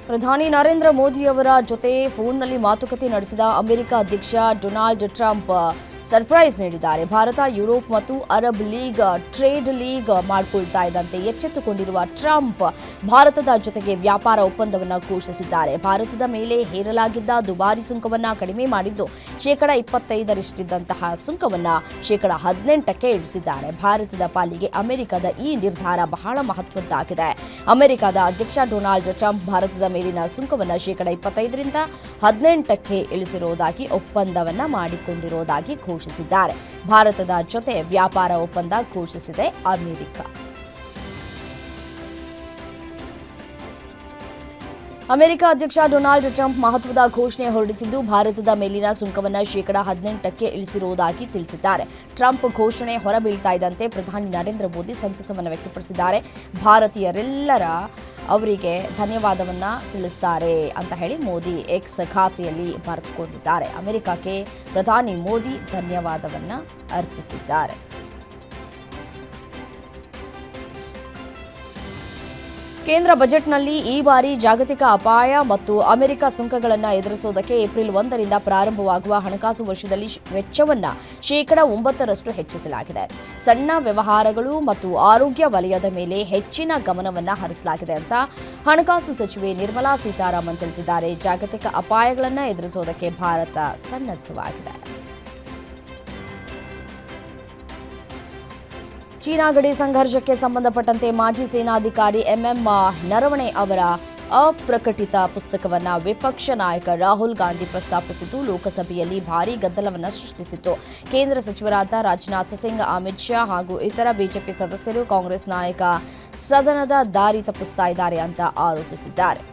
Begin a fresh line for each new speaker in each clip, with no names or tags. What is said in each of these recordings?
ಪ್ರಧಾನಿ ನರೇಂದ್ರ ಮೋದಿ ಅವರ ಜೊತೆ ಫೋನ್ನಲ್ಲಿ ಮಾತುಕತೆ ನಡೆಸಿದ ಅಮೆರಿಕ ಅಧ್ಯಕ್ಷ ಡೊನಾಲ್ಡ್ ಟ್ರಂಪ್ ಸರ್ಪ್ರೈಸ್ ನೀಡಿದ್ದಾರೆ. ಭಾರತ, ಯುರೋಪ್ ಮತ್ತು ಅರಬ್ ಲೀಗ್ ಟ್ರೇಡ್ ಲೀಗ್ ಮಾಡಿಕೊಳ್ತಾ ಇದ್ದಂತೆ ಎಚ್ಚೆತ್ತುಕೊಂಡಿರುವ ಟ್ರಂಪ್ ಭಾರತದ ಜೊತೆಗೆ ವ್ಯಾಪಾರ ಒಪ್ಪಂದವನ್ನು ಘೋಷಿಸಿದ್ದಾರೆ. ಭಾರತದ ಮೇಲೆ ಹೇರಲಾಗಿದ್ದ ದುಬಾರಿ ಸುಂಕವನ್ನು ಕಡಿಮೆ ಮಾಡಿದ್ದು ಶೇಕಡ 25ರಷ್ಟಿದ್ದಂತಹ ಸುಂಕವನ್ನು ಶೇಕಡ 18ಕ್ಕೆ ಇಳಿಸಿದ್ದಾರೆ. ಭಾರತದ ಪಾಲಿಗೆ ಅಮೆರಿಕದ ಈ ನಿರ್ಧಾರ ಬಹಳ ಮಹತ್ವದ್ದಾಗಿದೆ. ಅಮೆರಿಕದ ಅಧ್ಯಕ್ಷ ಡೊನಾಲ್ಡ್ ಟ್ರಂಪ್ ಭಾರತದ ಮೇಲಿನ ಸುಂಕವನ್ನು ಶೇಕಡ 25ರಿಂದ 18ಕ್ಕೆ ಇಳಿಸಿರುವುದಾಗಿ ಒಪ್ಪಂದವನ್ನ ಮಾಡಿಕೊಂಡಿರುವುದಾಗಿ ಘೋಷಿಸಿದ್ದಾರೆ. ಭಾರತದ ಜೊತೆ ವ್ಯಾಪಾರ ಒಪ್ಪಂದ ಘೋಷಿಸಿದೆ ಅಮೆರಿಕ. ಅಮೆರಿಕ ಅಧ್ಯಕ್ಷ ಡೊನಾಲ್ಡ್ ಟ್ರಂಪ್ ಮಹತ್ವದ ಘೋಷಣೆ ಹೊರಡಿಸಿದ್ದು ಭಾರತದ ಮೇಲಿನ ಸುಂಕವನ್ನು ಶೇಕಡ 18ಕ್ಕೆ ಇಳಿಸಿರುವುದಾಗಿ ತಿಳಿಸಿದ್ದಾರೆ. ಟ್ರಂಪ್ ಘೋಷಣೆ ಹೊರಬೀಳ್ತಾ ಇದ್ದಂತೆ ಪ್ರಧಾನಿ ನರೇಂದ್ರ ಮೋದಿ ಸಂತಸವನ್ನು ವ್ಯಕ್ತಪಡಿಸಿದ್ದಾರೆ. ಭಾರತೀಯರೆಲ್ಲರ ಅವರಿಗೆ ಧನ್ಯವಾದವನ್ನ ತಿಳಿಸ್ತಾರೆ ಅಂತ ಹೇಳಿ ಮೋದಿ ಎಕ್ಸ್ ಖಾತೆಯಲ್ಲಿ ಬರೆದುಕೊಂಡಿದ್ದಾರೆ. ಅಮೆರಿಕಕ್ಕೆ ಪ್ರಧಾನಿ ಮೋದಿ ಧನ್ಯವಾದವನ್ನ ಅರ್ಪಿಸಿದ್ದಾರೆ. ಕೇಂದ್ರ ಬಜೆಟ್ನಲ್ಲಿ ಈ ಬಾರಿ ಜಾಗತಿಕ ಅಪಾಯ ಮತ್ತು ಅಮೆರಿಕ ಸುಂಕಗಳನ್ನು ಎದುರಿಸುವುದಕ್ಕೆ ಏಪ್ರಿಲ್ 1ರಿಂದ ಪ್ರಾರಂಭವಾಗುವ ಹಣಕಾಸು ವರ್ಷದಲ್ಲಿ ವೆಚ್ಚವನ್ನು ಶೇಕಡ 9ರಷ್ಟು ಹೆಚ್ಚಿಸಲಾಗಿದೆ. ಸಣ್ಣ ವ್ಯವಹಾರಗಳು ಮತ್ತು ಆರೋಗ್ಯ ವಲಯದ ಮೇಲೆ ಹೆಚ್ಚಿನ ಗಮನವನ್ನು ಹರಿಸಲಾಗಿದೆ ಅಂತ ಹಣಕಾಸು ಸಚಿವೆ ನಿರ್ಮಲಾ ಸೀತಾರಾಮನ್ ತಿಳಿಸಿದ್ದಾರೆ. ಜಾಗತಿಕ ಅಪಾಯಗಳನ್ನು ಎದುರಿಸುವುದಕ್ಕೆ ಭಾರತ ಸನ್ನದ್ಧವಾಗಿದೆ. ಚೀನಾ ಗಡಿ ಸಂಘರ್ಷಕ್ಕೆ ಸಂಬಂಧಪಟ್ಟಂತೆ ಮಾಜಿ ಸೇನಾಧಿಕಾರಿ ಎಂಎಂ ನರವಣೆ ಅವರ ಅಪ್ರಕಟಿತ ಪುಸ್ತಕವನ್ನು ವಿಪಕ್ಷ ನಾಯಕ ರಾಹುಲ್ ಗಾಂಧಿ ಪ್ರಸ್ತಾಪಿಸಿದ್ದು ಲೋಕಸಭೆಯಲ್ಲಿ ಭಾರೀ ಗದ್ದಲವನ್ನು ಸೃಷ್ಟಿಸಿತು. ಕೇಂದ್ರ ಸಚಿವರಾದ ರಾಜನಾಥ್ ಸಿಂಗ್, ಅಮಿತ್ ಶಾ ಹಾಗೂ ಇತರ ಬಿಜೆಪಿ ಸದಸ್ಯರು ಕಾಂಗ್ರೆಸ್ ನಾಯಕ ಸದನದ ದಾರಿ ತಪ್ಪಿಸ್ತಾ ಇದ್ದಾರೆ ಅಂತ ಆರೋಪಿಸಿದ್ದಾರೆ.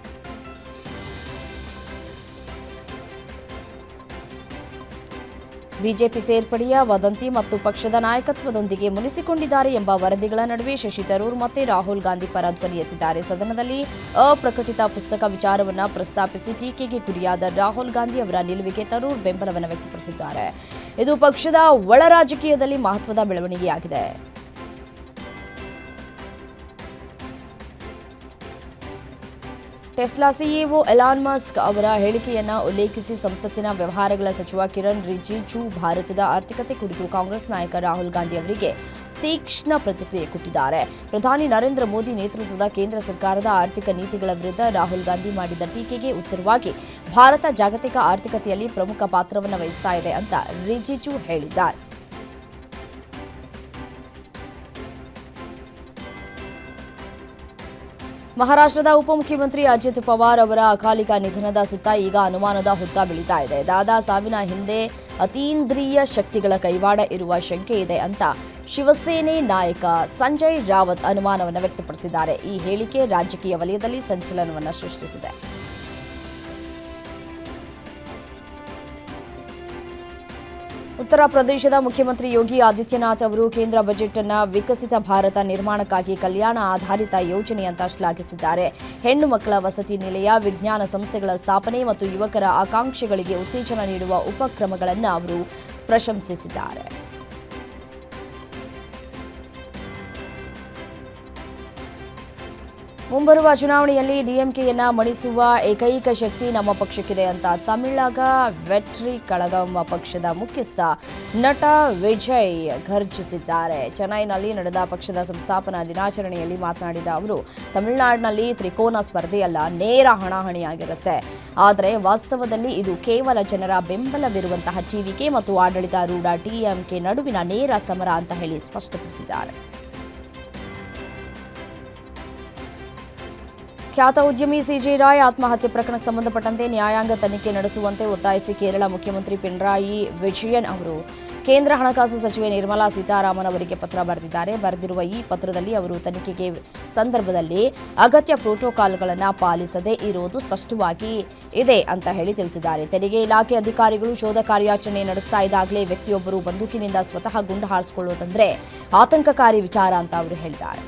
ಬಿಜೆಪಿ ಸೇರ್ಪಡೆಯ ವದಂತಿ ಮತ್ತು ಪಕ್ಷದ ನಾಯಕತ್ವದೊಂದಿಗೆ ಮುನಿಸಿಕೊಂಡಿದ್ದಾರೆ ಎಂಬ ವರದಿಗಳ ನಡುವೆ ಶಶಿ ತರೂರ್ ಮತ್ತೆ ರಾಹುಲ್ ಗಾಂಧಿ ಪರ ಧ್ವನಿ ಎತ್ತಿದ್ದಾರೆ. ಸದನದಲ್ಲಿ ಅಪ್ರಕಟಿತ ಪುಸ್ತಕ ವಿಚಾರವನ್ನು ಪ್ರಸ್ತಾಪಿಸಿ ಟೀಕೆಗೆ ಗುರಿಯಾದ ರಾಹುಲ್ ಗಾಂಧಿ ಅವರ ನಿಲುವಿಗೆ ತರೂರ್ ಬೆಂಬಲವನ್ನು ವ್ಯಕ್ತಪಡಿಸಿದ್ದಾರೆ. ಇದು ಪಕ್ಷದ ಒಳ ರಾಜಕೀಯದಲ್ಲಿ ಮಹತ್ವದ ಬೆಳವಣಿಗೆಯಾಗಿದೆ. ಟೆಸ್ಲಾ ಸಿಇಒ ಎಲಾನ್ ಮಸ್ಕ್ ಅವರ ಹೇಳಿಕೆಯನ್ನು ಉಲ್ಲೇಖಿಸಿ ಸಂಸತ್ತಿನ ವ್ಯವಹಾರಗಳ ಸಚಿವ ಕಿರಣ್ ರಿಜಿಜು ಭಾರತದ ಆರ್ಥಿಕತೆ ಕುರಿತು ಕಾಂಗ್ರೆಸ್ ನಾಯಕ ರಾಹುಲ್ ಗಾಂಧಿ ಅವರಿಗೆ ತೀಕ್ಷ್ಣ ಪ್ರತಿಕ್ರಿಯೆ ಕೊಟ್ಟಿದ್ದಾರೆ. ಪ್ರಧಾನಿ ನರೇಂದ್ರ ಮೋದಿ ನೇತೃತ್ವದ ಕೇಂದ್ರ ಸರ್ಕಾರದ ಆರ್ಥಿಕ ನೀತಿಗಳ ವಿರುದ್ಧ ರಾಹುಲ್ ಗಾಂಧಿ ಮಾಡಿದ ಟೀಕೆಗೆ ಉತ್ತರವಾಗಿ ಭಾರತ ಜಾಗತಿಕ ಆರ್ಥಿಕತೆಯಲ್ಲಿ ಪ್ರಮುಖ ಪಾತ್ರವನ್ನು ವಹಿಸ್ತಾ ಇದೆ ಅಂತ ರಿಜಿಜು ಹೇಳಿದ್ದಾರೆ. ಮಹಾರಾಷ್ಟ್ರದ ಉಪಮುಖ್ಯಮಂತ್ರಿ ಅಜಿತ್ ಪವಾರ್ ಅವರ ಅಕಾಲಿಕ ನಿಧನದ ಸುತ್ತ ಈಗ ಅನುಮಾನದ ಹುತ್ತ ಬೀಳ್ತಾ ಇದೆ. ದಾದಾ ಸಾವಿನ ಹಿಂದೆ ಅತೀಂದ್ರಿಯ ಶಕ್ತಿಗಳ ಕೈವಾಡ ಇರುವ ಶಂಕೆ ಇದೆ ಅಂತ ಶಿವಸೇನೆ ನಾಯಕ ಸಂಜಯ್ ರಾವತ್ ಅನುಮಾನವನ್ನು ವ್ಯಕ್ತಪಡಿಸಿದ್ದಾರೆ. ಈ ಹೇಳಿಕೆ ರಾಜಕೀಯ ವಲಯದಲ್ಲಿ ಸಂಚಲನವನ್ನು ಸೃಷ್ಟಿಸಿದೆ. ಉತ್ತರ ಪ್ರದೇಶದ ಮುಖ್ಯಮಂತ್ರಿ ಯೋಗಿ ಆದಿತ್ಯನಾಥ್ ಅವರು ಕೇಂದ್ರ ಬಜೆಟ್ ಅನ್ನು ವಿಕಸಿತ ಭಾರತ ನಿರ್ಮಾಣಕ್ಕಾಗಿ ಕಲ್ಯಾಣ ಆಧಾರಿತ ಯೋಜನೆ ಅಂತ ಶ್ಲಾಘಿಸಿದ್ದಾರೆ. ಹೆಣ್ಣು ಮಕ್ಕಳ ವಸತಿ ನಿಲಯ, ವಿಜ್ಞಾನ ಸಂಸ್ಥೆಗಳ ಸ್ಥಾಪನೆ ಮತ್ತು ಯುವಕರ ಆಕಾಂಕ್ಷೆಗಳಿಗೆ ಉತ್ತೇಜನ ನೀಡುವ ಉಪಕ್ರಮಗಳನ್ನು ಅವರು ಪ್ರಶಂಸಿಸಿದ್ದಾರೆ. ಮುಂಬರುವ ಚುನಾವಣೆಯಲ್ಲಿ ಡಿಎಂಕೆಯನ್ನ ಮಣಿಸುವ ಏಕೈಕ ಶಕ್ತಿ ನಮ್ಮ ಪಕ್ಷಕ್ಕಿದೆ ಅಂತ ತಮಿಳಗ ವೆಟ್ರಿ ಕಳಗಂ ಪಕ್ಷದ ಮುಖ್ಯಸ್ಥ ನಟ ವಿಜಯ್ ಘರ್ಜಿಸಿದ್ದಾರೆ. ಚೆನ್ನೈನಲ್ಲಿ ನಡೆದ ಪಕ್ಷದ ಸಂಸ್ಥಾಪನಾ ದಿನಾಚರಣೆಯಲ್ಲಿ ಮಾತನಾಡಿದ ಅವರು, ತಮಿಳುನಾಡಿನಲ್ಲಿ ತ್ರಿಕೋನ ಸ್ಪರ್ಧೆಯಲ್ಲ, ನೇರ ಹಣಾಹಣಿಯಾಗಿರುತ್ತೆ. ಆದರೆ ವಾಸ್ತವದಲ್ಲಿ ಇದು ಕೇವಲ ಜನರ ಬೆಂಬಲವಿರುವಂತಹ ಟಿವಿಕೆ ಮತ್ತು ಆಡಳಿತಾರೂಢ ಡಿಎಂಕೆ ನಡುವಿನ ನೇರ ಸಮರ ಅಂತ ಹೇಳಿ ಸ್ಪಷ್ಟಪಡಿಸಿದ್ದಾರೆ. ಖ್ಯಾತ ಉದ್ಯಮಿ ಸಿಜೆ ರಾಯ್ ಆತ್ಮಹತ್ಯೆ ಪ್ರಕರಣಕ್ಕೆ ಸಂಬಂಧಪಟ್ಟಂತೆ ನ್ಯಾಯಾಂಗ ತನಿಖೆ ನಡೆಸುವಂತೆ ಒತ್ತಾಯಿಸಿ ಕೇರಳ ಮುಖ್ಯಮಂತ್ರಿ ಪಿಣರಾಯಿ ವಿಜಯನ್ ಅವರು ಕೇಂದ್ರ ಹಣಕಾಸು ಸಚಿವೆ ನಿರ್ಮಲಾ ಸೀತಾರಾಮನ್ ಅವರಿಗೆ ಪತ್ರ ಬರೆದಿದ್ದಾರೆ. ಬರೆದಿರುವ ಈ ಪತ್ರದಲ್ಲಿ ಅವರು ತನಿಖೆಗೆ ಸಂದರ್ಭದಲ್ಲಿ ಅಗತ್ಯ ಪ್ರೋಟೋಕಾಲ್ಗಳನ್ನು ಪಾಲಿಸದೇ ಇರುವುದು ಸ್ಪಷ್ಟವಾಗಿ ಇದೆ ಅಂತ ಹೇಳಿ ತಿಳಿಸಿದ್ದಾರೆ. ತೆರಿಗೆ ಇಲಾಖೆ ಅಧಿಕಾರಿಗಳು ಶೋಧ ಕಾರ್ಯಾಚರಣೆ ನಡೆಸ್ತಾ ಇದ್ದಾಗಲೇ ವ್ಯಕ್ತಿಯೊಬ್ಬರು ಬಂದೂಕಿನಿಂದ ಸ್ವತಃ ಗುಂಡು ಹಾರಿಸಿಕೊಳ್ಳುವುದಂದ್ರೆ ಆತಂಕಕಾರಿ ವಿಚಾರ ಅಂತ ಅವರು ಹೇಳಿದ್ದಾರೆ.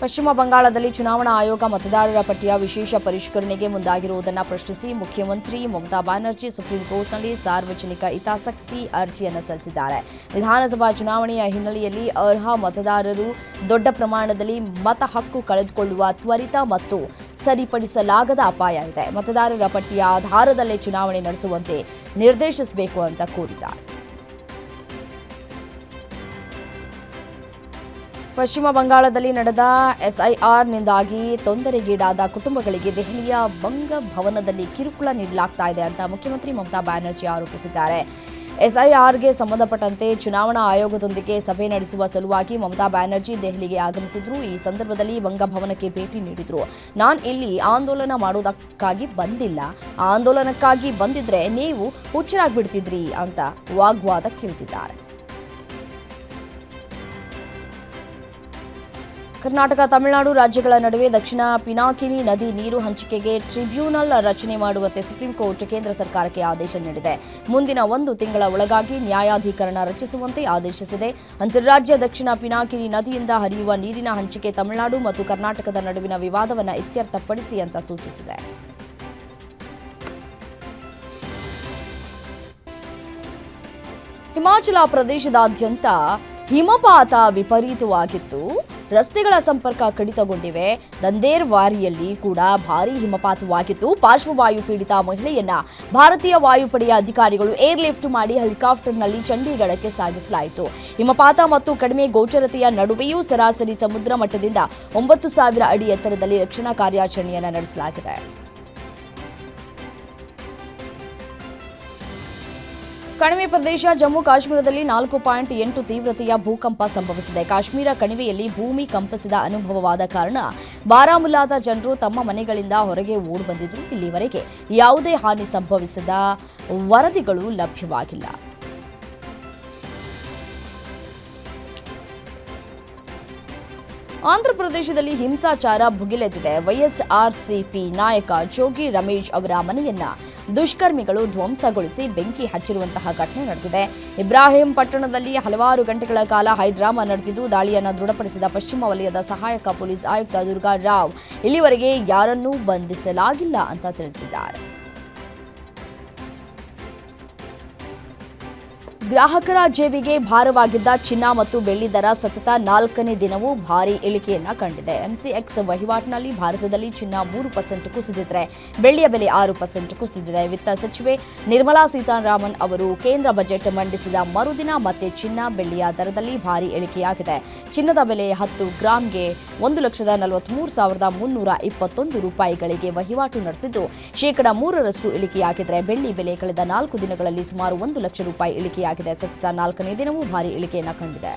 ಪಶ್ಚಿಮ ಬಂಗಾಳದಲ್ಲಿ ಚುನಾವಣಾ ಆಯೋಗ ಮತದಾರರ ಪಟ್ಟಿಯ ವಿಶೇಷ ಪರಿಷ್ಕರಣೆಗೆ ಮುಂದಾಗಿರುವುದನ್ನು ಪ್ರಶ್ನಿಸಿ ಮುಖ್ಯಮಂತ್ರಿ ಮಮತಾ ಬ್ಯಾನರ್ಜಿ ಸುಪ್ರೀಂ ಕೋರ್ಟ್ನಲ್ಲಿ ಸಾರ್ವಜನಿಕ ಹಿತಾಸಕ್ತಿ ಅರ್ಜಿಯನ್ನು ಸಲ್ಲಿಸಿದ್ದಾರೆ. ವಿಧಾನಸಭಾ ಚುನಾವಣೆಯ ಹಿನ್ನೆಲೆಯಲ್ಲಿ ಅರ್ಹ ಮತದಾರರು ದೊಡ್ಡ ಪ್ರಮಾಣದಲ್ಲಿ ಮತ ಹಕ್ಕು ಕಳೆದುಕೊಳ್ಳುವ ತ್ವರಿತ ಮತ್ತು ಸರಿಪಡಿಸಲಾಗದ ಅಪಾಯ ಇದೆ. ಮತದಾರರ ಪಟ್ಟಿಯ ಆಧಾರದಲ್ಲೇ ಚುನಾವಣೆ ನಡೆಸುವಂತೆ ನಿರ್ದೇಶಿಸಬೇಕು ಅಂತ ಕೋರಿದ್ದಾರೆ. ಪಶ್ಚಿಮ ಬಂಗಾಳದಲ್ಲಿ ನಡೆದ ಎಸ್ಐಆರ್ನಿಂದಾಗಿ ತೊಂದರೆಗೀಡಾದ ಕುಟುಂಬಗಳಿಗೆ ದೆಹಲಿಯ ಬಂಗಭವನದಲ್ಲಿ ಕಿರುಕುಳ ನೀಡಲಾಗ್ತಾ ಇದೆ ಅಂತ ಮುಖ್ಯಮಂತ್ರಿ ಮಮತಾ ಬ್ಯಾನರ್ಜಿ ಆರೋಪಿಸಿದ್ದಾರೆ. ಎಸ್ಐಆರ್ಗೆ ಸಂಬಂಧಪಟ್ಟಂತೆ ಚುನಾವಣಾ ಆಯೋಗದೊಂದಿಗೆ ಸಭೆ ನಡೆಸುವ ಸಲುವಾಗಿ ಮಮತಾ ಬ್ಯಾನರ್ಜಿ ದೆಹಲಿಗೆ ಆಗಮಿಸಿದ್ರು. ಈ ಸಂದರ್ಭದಲ್ಲಿ ಬಂಗಭವನಕ್ಕೆ ಭೇಟಿ ನೀಡಿದ್ರು. ನಾನು ಇಲ್ಲಿ ಆಂದೋಲನ ಮಾಡೋದಕ್ಕಾಗಿ ಬಂದಿಲ್ಲ, ಆಂದೋಲನಕ್ಕಾಗಿ ಬಂದಿದ್ರೆ ನೀವು ಹುಚ್ಚರಾಗ್ಬಿಡ್ತಿದ್ರಿ ಅಂತ ವಾಗ್ವಾದಕ್ಕಿಳಿದಿದ್ದಾರೆ. ಕರ್ನಾಟಕ ತಮಿಳುನಾಡು ರಾಜ್ಯಗಳ ನಡುವೆ ದಕ್ಷಿಣ ಪಿನಾಕಿನಿ ನದಿ ನೀರು ಹಂಚಿಕೆಗೆ ಟ್ರಿಬ್ಯುನಲ್ ರಚನೆ ಮಾಡುವಂತೆ ಸುಪ್ರೀಂ ಕೋರ್ಟ್ ಕೇಂದ್ರ ಸರ್ಕಾರಕ್ಕೆ ಆದೇಶ ನೀಡಿದೆ. ಮುಂದಿನ 1 ತಿಂಗಳ ಒಳಗಾಗಿ ನ್ಯಾಯಾಧೀಕರಣ ರಚಿಸುವಂತೆ ಆದೇಶಿಸಿದೆ. ಅಂತಾರಾಜ್ಯ ದಕ್ಷಿಣ ಪಿನಾಕಿನಿ ನದಿಯಿಂದ ಹರಿಯುವ ನೀರಿನ ಹಂಚಿಕೆ ತಮಿಳುನಾಡು ಮತ್ತು ಕರ್ನಾಟಕದ ನಡುವಿನ ವಿವಾದವನ್ನು ಇತ್ಯರ್ಥಪಡಿಸಿ ಅಂತ ಸೂಚಿಸಿದೆ. ಹಿಮಾಚಲ ಪ್ರದೇಶದಾದ್ಯಂತ ಹಿಮಪಾತ ವಿಪರೀತವಾಗಿತ್ತು. ರಸ್ತೆಗಳ ಸಂಪರ್ಕ ಕಡಿತಗೊಂಡಿವೆ. ದಂದೇರ್ವಾರಿಯಲ್ಲಿ ಕೂಡ ಭಾರೀ ಹಿಮಪಾತವಾಗಿತ್ತು. ಪಾರ್ಶ್ವವಾಯು ಪೀಡಿತ ಮಹಿಳೆಯನ್ನ ಭಾರತೀಯ ವಾಯುಪಡೆಯ ಅಧಿಕಾರಿಗಳು ಏರ್ಲಿಫ್ಟ್ ಮಾಡಿ ಹೆಲಿಕಾಪ್ಟರ್ನಲ್ಲಿ ಚಂಡೀಗಢಕ್ಕೆ ಸಾಗಿಸಲಾಯಿತು. ಹಿಮಪಾತ ಮತ್ತು ಕಡಿಮೆ ಗೋಚರತೆಯ ನಡುವೆಯೂ ಸರಾಸರಿ ಸಮುದ್ರ ಮಟ್ಟದಿಂದ 9,000 ಅಡಿ ಎತ್ತರದಲ್ಲಿ ರಕ್ಷಣಾ ಕಾರ್ಯಾಚರಣೆಯನ್ನು ನಡೆಸಲಾಗಿದೆ. ಕಣಿವೆ ಪ್ರದೇಶ ಜಮ್ಮು ಕಾಶ್ಮೀರದಲ್ಲಿ 4.8 ತೀವ್ರತೆಯ ಭೂಕಂಪ ಸಂಭವಿಸಿದೆ. ಕಾಶ್ಮೀರ ಕಣಿವೆಯಲ್ಲಿ ಭೂಮಿ ಕಂಪಿಸಿದ ಅನುಭವವಾದ ಕಾರಣ ಬಾರಾಮುಲ್ಲಾದ ಜನರು ತಮ್ಮ ಮನೆಗಳಿಂದ ಹೊರಗೆ ಓಡಿ ಬಂದಿದ್ರು. ಇಲ್ಲಿವರೆಗೆ ಯಾವುದೇ ಹಾನಿ ಸಂಭವಿಸದ ವರದಿಗಳು ಲಭ್ಯವಾಗಿಲ್ಲ. ಆಂಧ್ರಪ್ರದೇಶದಲ್ಲಿ ಹಿಂಸಾಚಾರ ಭುಗಿಲೆದ್ದಿದೆ. ವೈಎಸ್ಆರ್ಸಿಪಿ ನಾಯಕ ಜೋಗಿ ರಮೇಶ್ ಅವರ ಮನೆಯನ್ನ ದುಷ್ಕರ್ಮಿಗಳು ಧ್ವಂಸಗೊಳಿಸಿ ಬೆಂಕಿ ಹಚ್ಚಿರುವಂತಹ ಘಟನೆ ನಡೆದಿದೆ. ಇಬ್ರಾಹಿಂ ಪಟ್ಟಣದಲ್ಲಿ ಹಲವಾರು ಗಂಟೆಗಳ ಕಾಲ ಹೈಡ್ರಾಮಾ ನಡೆದಿದ್ದು, ದಾಳಿಯನ್ನು ದೃಢಪಡಿಸಿದ ಪಶ್ಚಿಮ ವಲಯದ ಸಹಾಯಕ ಪೊಲೀಸ್ ಆಯುಕ್ತ ದುರ್ಗಾ ರಾವ್ ಇಲ್ಲಿವರೆಗೆ ಯಾರನ್ನೂ ಬಂಧಿಸಲಾಗಿಲ್ಲ ಅಂತ ತಿಳಿಸಿದ್ದಾರೆ. ಗ್ರಾಹಕರ ಜೇಬಿಗೆ ಭಾರವಾಗಿದ್ದ ಚಿನ್ನ ಮತ್ತು ಬೆಳ್ಳಿ ದರ ಸತತ 4ನೇ ದಿನವೂ ಭಾರೀ ಇಳಿಕೆಯನ್ನ ಕಂಡಿದೆ. ಎಂಸಿಎಕ್ಸ್ ವಹಿವಾಟಿನಲ್ಲಿ ಭಾರತದಲ್ಲಿ ಚಿನ್ನ 3% ಕುಸಿದಿದ್ದರೆ ಬೆಳ್ಳಿಯ ಬೆಲೆ 6% ಕುಸಿದಿದೆ. ವಿತ್ತ ಸಚಿವೆ ನಿರ್ಮಲಾ ಸೀತಾರಾಮನ್ ಅವರು ಕೇಂದ್ರ ಬಜೆಟ್ ಮಂಡಿಸಿದ ಮರುದಿನ ಮತ್ತೆ ಚಿನ್ನ ಬೆಳ್ಳಿಯ ದರದಲ್ಲಿ ಭಾರೀ ಇಳಿಕೆಯಾಗಿದೆ. ಚಿನ್ನದ ಬೆಲೆ 10 ಗ್ರಾಂಗೆ 1,43,321 ರೂಪಾಯಿಗಳಿಗೆ ವಹಿವಾಟು ನಡೆಸಿದ್ದು, ಶೇಕಡ 3ರಷ್ಟು ಇಳಿಕೆಯಾಗಿದ್ದರೆ ಬೆಳ್ಳಿ ಬೆಲೆ ಕಳೆದ 4 ದಿನಗಳಲ್ಲಿ ಸುಮಾರು 1 ಲಕ್ಷ ರೂಪಾಯಿ ಇಳಿಕೆಯಾಗಿದೆ. ಸತತ 4ನೇ ದಿನವೂ ಭಾರೀ ಇಳಿಕೆಯನ್ನು ಕಂಡಿದೆ.